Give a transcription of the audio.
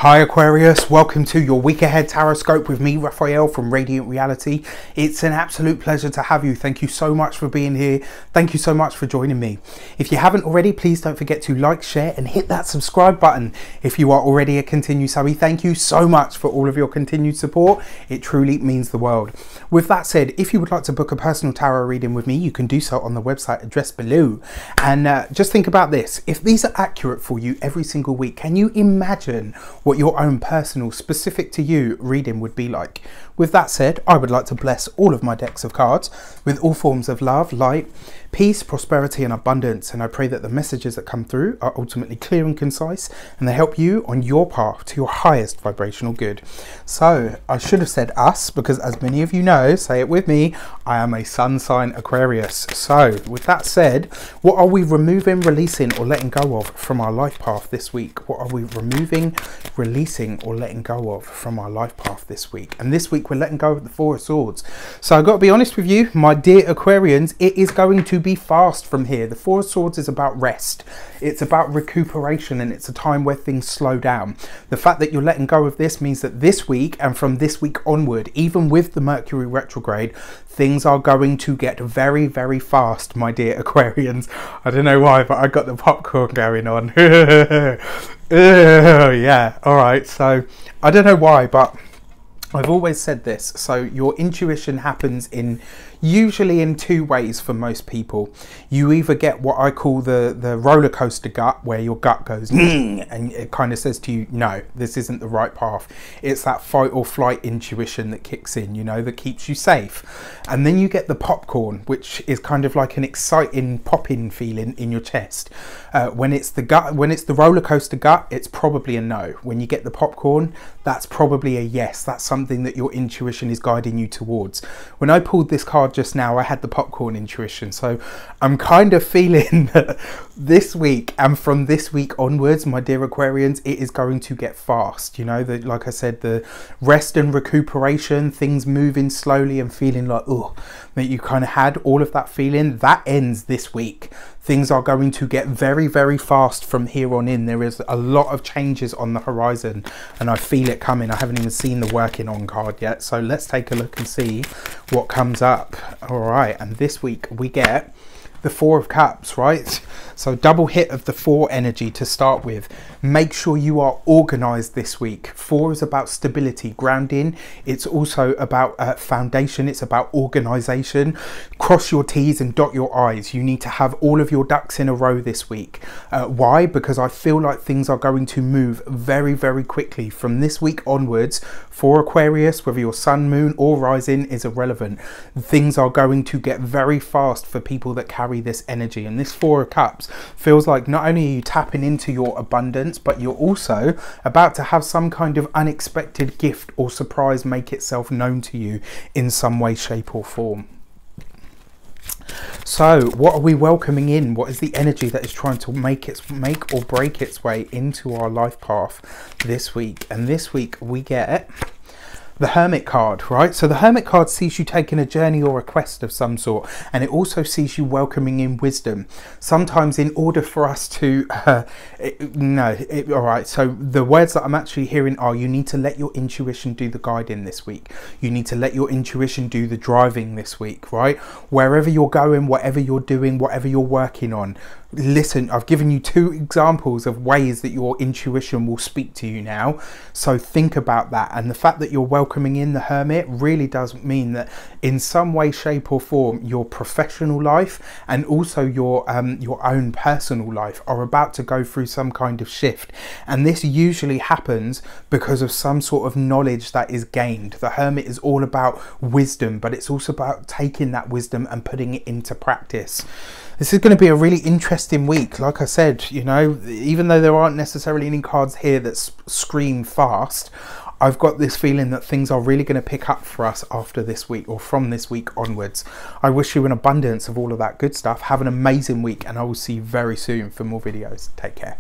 Hi Aquarius, welcome to your week ahead tarot scope with me, Raphael from Reydiant Reality. It's an absolute pleasure to have you. Thank you so much for being here. Thank you so much for joining me. If you haven't already, please don't forget to like, share and hit that subscribe button. If you are already a continued subby, thank you so much for all of your continued support. It truly means the world. With that said, if you would like to book a personal tarot reading with me, you can do so on the website addressed below. And just think about this. If these are accurate for you every single week, can you imagine what your own personal, specific to you reading would be like? With that said, I would like to bless all of my decks of cards with all forms of love, light, peace, prosperity and abundance, and I pray that the messages that come through are ultimately clear and concise and they help you on your path to your highest vibrational good. So I should have said us, because as many of you know, say it with me, I am a sun sign Aquarius. So with that said, what are we removing, releasing or letting go of from our life path this week? What are we removing, releasing or letting go of from our life path this week? And this week we're letting go of the Four of Swords. So I've got to be honest with you, my dear Aquarians, it is going to be fast from here. The Four of Swords is about rest. It's about recuperation, and it's a time where things slow down. The fact that you're letting go of this means that this week and from this week onward, even with the Mercury retrograde, things are going to get very, very fast, my dear Aquarians. I don't know why, but I got the popcorn going on. Yeah, all right. So I don't know why, but I've always said this. So your intuition happens usually in two ways for most people. You either get what I call the roller coaster gut, where your gut goes and it kind of says to you, no, this isn't the right path. It's that fight or flight intuition that kicks in, you know, that keeps you safe. And then you get the popcorn, which is kind of like an exciting popping feeling in your chest. When it's the gut, when it's the roller coaster gut, it's probably a no. When you get the popcorn, that's probably a yes. That's something that your intuition is guiding you towards. When I pulled this card just now, I had the popcorn intuition. So I'm kind of feeling that this week and from this week onwards, my dear Aquarians, it is going to get fast. You know, like I said, the rest and recuperation, things moving slowly and feeling like, oh, that you kind of had all of that feeling, that ends this week. Things are going to get very, very fast from here on in. There is a lot of changes on the horizon and I feel it coming. I haven't even seen the working on card yet. So let's take a look and see what comes up. All right. And this week we get the Four of Cups, right? So double hit of the Four energy to start with. Make sure you are organized this week. Four is about stability, grounding. It's also about foundation. It's about organization. Cross your T's and dot your I's. You need to have all of your ducks in a row this week. Why? Because I feel like things are going to move very, very quickly from this week onwards. For Aquarius, whether your sun, moon or rising is irrelevant. Things are going to get very fast for people that carry this energy. And this Four of Cups feels like not only are you tapping into your abundance, but you're also about to have some kind of unexpected gift or surprise make itself known to you in some way, shape or form. So what are we welcoming in? What is the energy that is trying to make or break its way into our life path this week? And this week we get the Hermit card, right? So the Hermit card sees you taking a journey or a quest of some sort, and it also sees you welcoming in wisdom. Sometimes in order for us to all right, so the words that I'm actually hearing are, you need to let your intuition do the guiding this week. You need to let your intuition do the driving this week, right? Wherever you're going, whatever you're doing, whatever you're working on, listen, I've given you two examples of ways that your intuition will speak to you now. So think about that. And the fact that you're welcoming in the Hermit really does mean that in some way, shape or form, your professional life and also your own personal life are about to go through some kind of shift. And this usually happens because of some sort of knowledge that is gained. The Hermit is all about wisdom, but it's also about taking that wisdom and putting it into practice. This is going to be a really interesting week. Like I said, you know, even though there aren't necessarily any cards here that scream fast, I've got this feeling that things are really going to pick up for us after this week or from this week onwards. I wish you an abundance of all of that good stuff. Have an amazing week and I will see you very soon for more videos. Take care.